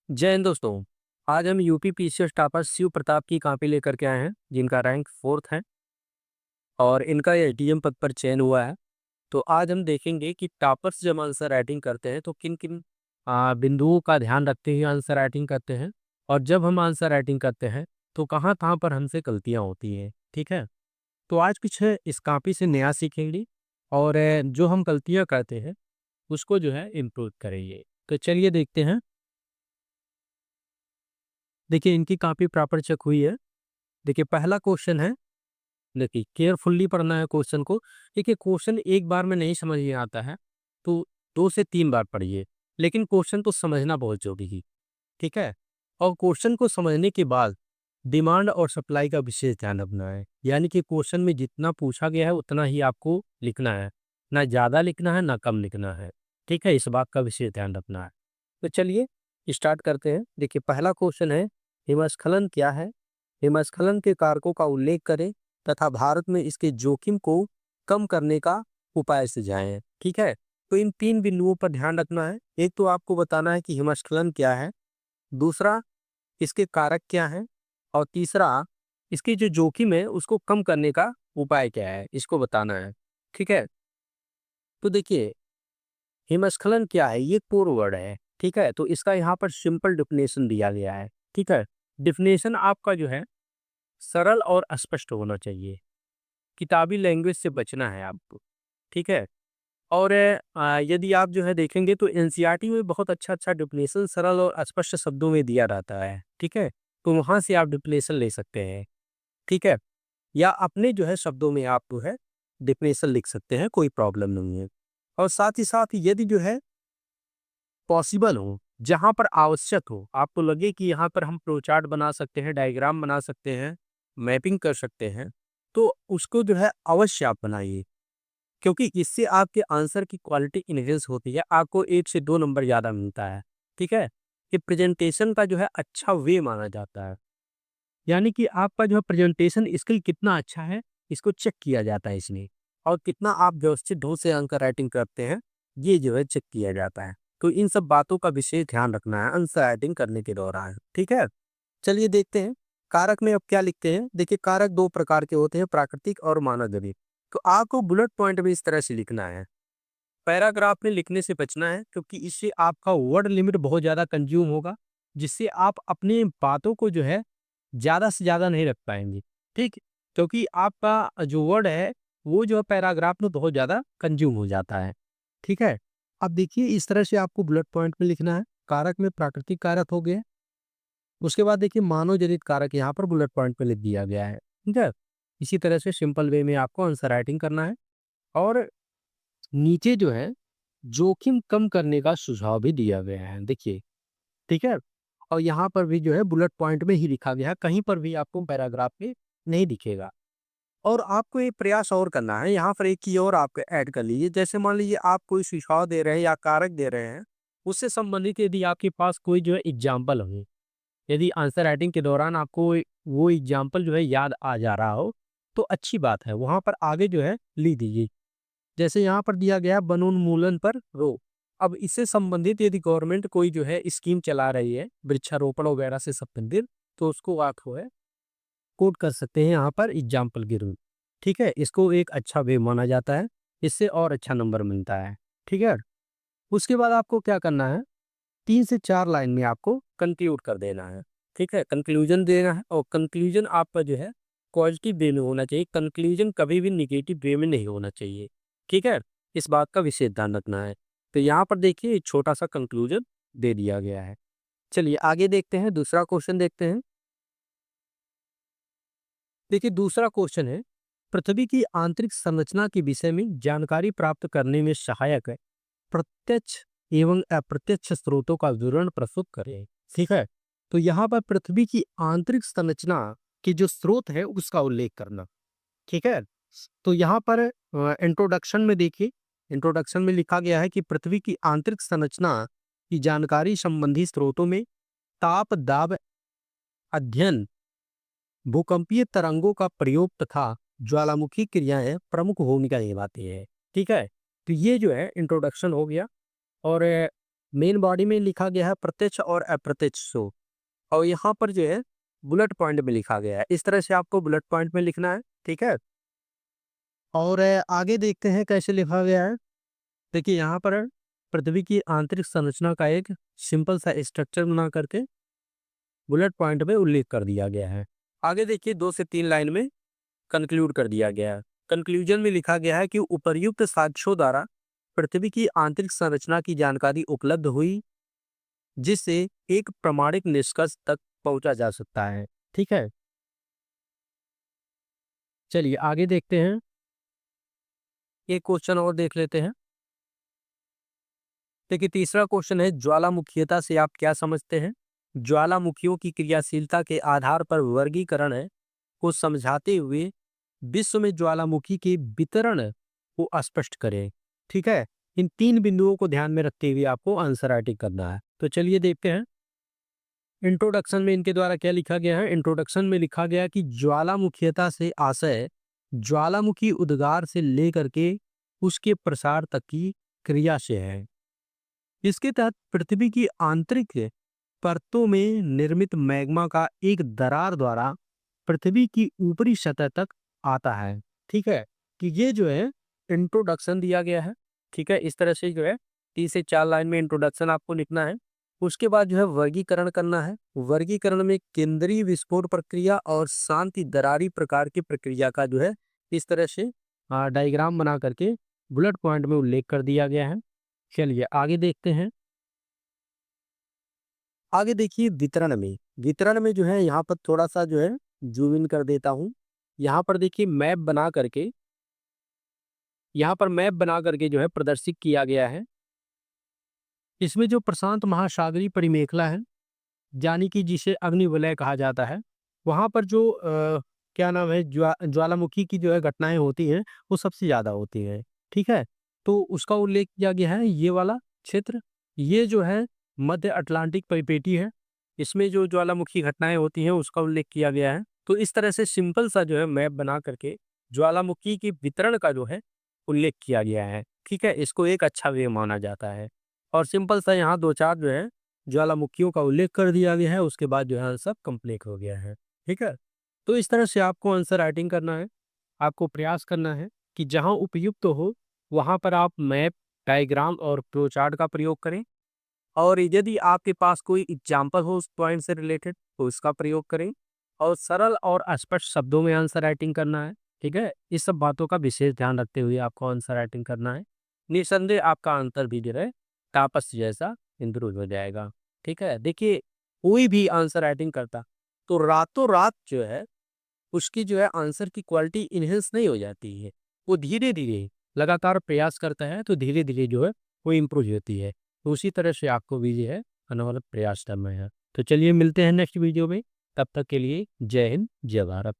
जय हिंद दोस्तों। आज हम UP PCS topper Shiv Pratap की कॉपी लेकर के आए हैं जिनका रैंक 4th है और इनका ये एटीएम पद पर चयन हुआ है। तो आज हम देखेंगे कि टॉपर्स जब आंसर राइटिंग करते हैं तो किन किन बिंदुओं का ध्यान रखते हुए आंसर राइटिंग करते हैं और जब हम आंसर राइटिंग करते हैं तो कहाँ कहाँ पर हमसे गलतियाँ होती हैं। ठीक है, तो आज कुछ इस कॉपी से नया सीखेंगे और जो हम गलतियाँ करते हैं उसको जो है इम्प्रूव करेंगे। तो चलिए देखते हैं। देखिए इनकी कॉपी प्रॉपर चेक हुई है। देखिए पहला क्वेश्चन है, देखिए केयरफुली पढ़ना है क्वेश्चन को। देखिए क्वेश्चन एक बार में नहीं समझ में आता है तो 2 से 3 बार पढ़िए, लेकिन क्वेश्चन को समझना बहुत जरूरी है। ठीक है, और क्वेश्चन को समझने के बाद डिमांड और सप्लाई का विशेष ध्यान रखना है, यानी कि क्वेश्चन में जितना पूछा गया है उतना ही आपको लिखना है, ना ज़्यादा लिखना है ना कम लिखना है। ठीक है, इस बात का विशेष ध्यान रखना है। तो चलिए स्टार्ट करते हैं। देखिए पहला क्वेश्चन है, हिमस्खलन क्या है? हिमस्खलन के कारकों का उल्लेख करें तथा भारत में इसके जोखिम को कम करने का उपाय सुझाएं। ठीक है, तो इन 3 बिंदुओं पर ध्यान रखना है। एक तो आपको बताना है कि हिमस्खलन क्या है, दूसरा इसके कारक क्या हैं, और तीसरा इसकी जो जोखिम है उसको कम करने का उपाय क्या है, इसको बताना है। ठीक है, तो देखिए हिमस्खलन क्या है, ये कोर वर्ड है। ठीक है, तो इसका यहाँ पर सिंपल डिफिनेशन दिया गया है। ठीक है, डिफिनेशन आपका जो है सरल और स्पष्ट होना चाहिए, किताबी लैंग्वेज से बचना है आपको। ठीक है, और यदि आप जो है देखेंगे तो एनसीईआरटी में बहुत अच्छा डिफिनेशन सरल और स्पष्ट शब्दों में दिया रहता है। ठीक है, तो वहाँ से आप डिफिनेशन ले सकते हैं। ठीक है, या अपने जो है शब्दों में आप जो है डिफिनेशन लिख सकते हैं, कोई प्रॉब्लम नहीं है। और साथ ही साथ यदि जो है पॉसिबल हो, जहाँ पर आवश्यक हो, आपको लगे कि यहाँ पर हम फ्लो चार्ट बना सकते हैं, डायग्राम बना सकते हैं, मैपिंग कर सकते हैं, तो उसको जो है अवश्य आप बनाइए, क्योंकि इससे आपके आंसर की क्वालिटी इनहेंस होती है, आपको 1 से 2 नंबर ज़्यादा मिलता है। ठीक है, ये प्रेजेंटेशन का जो है अच्छा वे माना जाता है, यानी कि आपका जो है प्रेजेंटेशन स्किल कितना अच्छा है, इसको चेक किया जाता है इसमें, और कितना आप व्यवस्थित ढंग से आंसर राइटिंग करते हैं, ये जो है चेक किया जाता है। तो इन सब बातों का विशेष ध्यान रखना है आंसर राइटिंग करने के दौरान। ठीक है, चलिए देखते हैं कारक में अब क्या लिखते हैं। देखिए कारक 2 प्रकार के होते हैं, प्राकृतिक और मानव जनित। तो आपको बुलेट पॉइंट में इस तरह से लिखना है, पैराग्राफ में लिखने से बचना है, क्योंकि इससे आपका वर्ड लिमिट बहुत ज़्यादा कंज्यूम होगा, जिससे आप अपनी बातों को जो है ज़्यादा से ज़्यादा नहीं रख पाएंगे। ठीक, क्योंकि आपका जो वर्ड है वो जो है पैराग्राफ में बहुत ज़्यादा कंज्यूम हो जाता है। ठीक है, अब देखिए इस तरह से आपको बुलेट पॉइंट में लिखना है। कारक में प्राकृतिक कारक हो गए, उसके बाद देखिए मानव जनित कारक यहाँ पर बुलेट पॉइंट पे लिख दिया गया है। ठीक है, इसी तरह से सिंपल वे में आपको आंसर राइटिंग करना है, और नीचे जो है जोखिम कम करने का सुझाव भी दिया गया है, देखिए। ठीक है, और यहाँ पर भी जो है बुलेट पॉइंट में ही लिखा गया है, कहीं पर भी आपको पैराग्राफ में नहीं दिखेगा। और आपको एक प्रयास और करना है, यहाँ पर एक की और आप ऐड कर लीजिए। जैसे मान लीजिए आप कोई सुझाव दे रहे हैं या कारक दे रहे हैं, उससे संबंधित यदि आपके पास कोई जो है एग्जाम्पल हो, यदि आंसर राइटिंग के दौरान आपको वो एग्जाम्पल जो है याद आ जा रहा हो, तो अच्छी बात है, वहाँ पर आगे जो है लिख दीजिए। जैसे यहाँ पर दिया गया वनोन्मूलन पर रोक। अब इससे संबंधित यदि गवर्नमेंट कोई जो है स्कीम चला रही है वृक्षारोपण वगैरह से संबंधित, तो उसको आप जो है कोट कर सकते हैं यहाँ पर एग्जाम्पल के रूप। ठीक है, इसको एक अच्छा वे माना जाता है, इससे और अच्छा नंबर मिलता है। ठीक है, उसके बाद आपको क्या करना है, 3 से 4 लाइन में आपको कंक्लूड कर देना है। ठीक है, कंक्लूजन देना है, और कंक्लूजन आपका जो है पॉजिटिव वे में होना चाहिए, कंक्लूजन कभी भी निगेटिव वे में नहीं होना चाहिए। ठीक है, इस बात का विशेष ध्यान रखना है। तो यहाँ पर देखिए एक छोटा सा कंक्लूजन दे दिया गया है। चलिए आगे देखते हैं, दूसरा क्वेश्चन देखते हैं। देखिए दूसरा क्वेश्चन है, पृथ्वी की आंतरिक संरचना के विषय में जानकारी प्राप्त करने में सहायक है प्रत्यक्ष एवं अप्रत्यक्ष स्रोतों का विवरण प्रस्तुत करें। ठीक है, तो यहाँ पर पृथ्वी की आंतरिक संरचना के जो स्रोत है उसका उल्लेख करना। ठीक है, तो यहाँ पर इंट्रोडक्शन में देखिए, इंट्रोडक्शन में लिखा गया है कि पृथ्वी की आंतरिक संरचना की जानकारी संबंधी स्रोतों में ताप दाब अध्ययन, भूकंपीय तरंगों का प्रयोग तथा ज्वालामुखी क्रियाएं प्रमुख भूमिका निभाती है। ठीक है, तो ये जो है इंट्रोडक्शन हो गया, और मेन बॉडी में लिखा गया है प्रत्यक्ष और अप्रत्यक्ष शो, और यहाँ पर जो है बुलेट पॉइंट में लिखा गया है। इस तरह से आपको बुलेट पॉइंट में लिखना है, ठीक है। और आगे देखते हैं कैसे लिखा गया है। देखिए यहाँ पर पृथ्वी की आंतरिक संरचना का एक सिंपल सा स्ट्रक्चर बना करके बुलेट पॉइंट में उल्लेख कर दिया गया है। आगे देखिए 2 से 3 लाइन में कंक्लूड कर दिया गया है। कंक्लूजन में लिखा गया है कि उपर्युक्त साक्ष्यों द्वारा पृथ्वी की आंतरिक संरचना की जानकारी उपलब्ध हुई, जिससे एक प्रामाणिक निष्कर्ष तक पहुंचा जा सकता है, ठीक है। चलिए आगे देखते हैं, एक क्वेश्चन और देख लेते हैं। देखिए तीसरा क्वेश्चन है, ज्वालामुखीयता से आप क्या समझते हैं? ज्वालामुखियों की क्रियाशीलता के आधार पर वर्गीकरण को समझाते हुए विश्व में ज्वालामुखी के वितरण को स्पष्ट करें, ठीक है। इन 3 बिंदुओं को ध्यान में रखते हुए आपको आंसर राइटिंग करना है। तो चलिए देखते हैं इंट्रोडक्शन में इनके द्वारा क्या लिखा गया है। इंट्रोडक्शन में लिखा गया कि ज्वालामुखीयता से आशय ज्वालामुखी उद्गार से लेकर के उसके प्रसार तक की क्रिया से है। इसके तहत पृथ्वी की आंतरिक परतों में निर्मित मैग्मा का एक दरार द्वारा पृथ्वी की ऊपरी सतह तक आता है, ठीक है। कि ये जो है इंट्रोडक्शन दिया गया है, ठीक है। इस तरह से जो है 3 से 4 लाइन में इंट्रोडक्शन आपको लिखना है। उसके बाद जो है वर्गीकरण करना है। वर्गीकरण में केंद्रीय विस्फोट प्रक्रिया और शांति दरारी प्रकार की प्रक्रिया का जो है इस तरह से डायग्राम बना करके बुलेट पॉइंट में उल्लेख कर दिया गया है। चलिए आगे देखते हैं। आगे देखिए वितरण में जो है यहाँ पर थोड़ा सा जो है जूम इन कर देता हूँ। यहाँ पर देखिए मैप बना करके जो है प्रदर्शित किया गया है। इसमें जो प्रशांत महासागरीय परिमेखला है, यानी कि जिसे अग्निवलय कहा जाता है, वहाँ पर जो क्या नाम है ज्वालामुखी की जो है घटनाएं होती हैं वो सबसे ज़्यादा होती हैं, ठीक है। तो उसका उल्लेख किया गया है ये वाला क्षेत्र। ये जो है मध्य अटलांटिक परिपेटी है, इसमें जो ज्वालामुखी घटनाएं होती हैं उसका उल्लेख किया गया है। तो इस तरह से सिंपल सा जो है मैप बना करके ज्वालामुखी के वितरण का जो है उल्लेख किया गया है, ठीक है। इसको एक अच्छा वे माना जाता है। और सिंपल सा यहाँ 2-4 जो है ज्वालामुखियों का उल्लेख कर दिया गया है। उसके बाद जो है आंसर कंप्लीट हो गया है, ठीक है। तो इस तरह से आपको आंसर राइटिंग करना है। आपको प्रयास करना है कि जहां उपयुक्त हो वहां पर आप मैप, डायग्राम और फ्लो चार्ट का प्रयोग करें, और यदि आपके पास कोई एग्जाम्पल हो उस पॉइंट से रिलेटेड तो इसका प्रयोग करें, और सरल और स्पष्ट शब्दों में आंसर राइटिंग करना है, ठीक है। इस सब बातों का विशेष ध्यान रखते हुए आपको आंसर राइटिंग करना है। निसंदेह आपका आंसर भी जो है तापस जैसा इंप्रूव हो जाएगा, ठीक है। देखिए कोई भी आंसर राइटिंग करता तो रातों रात जो है उसकी जो है आंसर की क्वालिटी इन्हेंस नहीं हो जाती है। वो धीरे धीरे लगातार प्रयास करता है तो धीरे धीरे जो है वो इम्प्रूव होती है। तो उसी तरह से आपको भी जो है अनवरत प्रयास करना है। तो चलिए मिलते हैं नेक्स्ट वीडियो में, तब तक के लिए जय हिंद, जय भारत।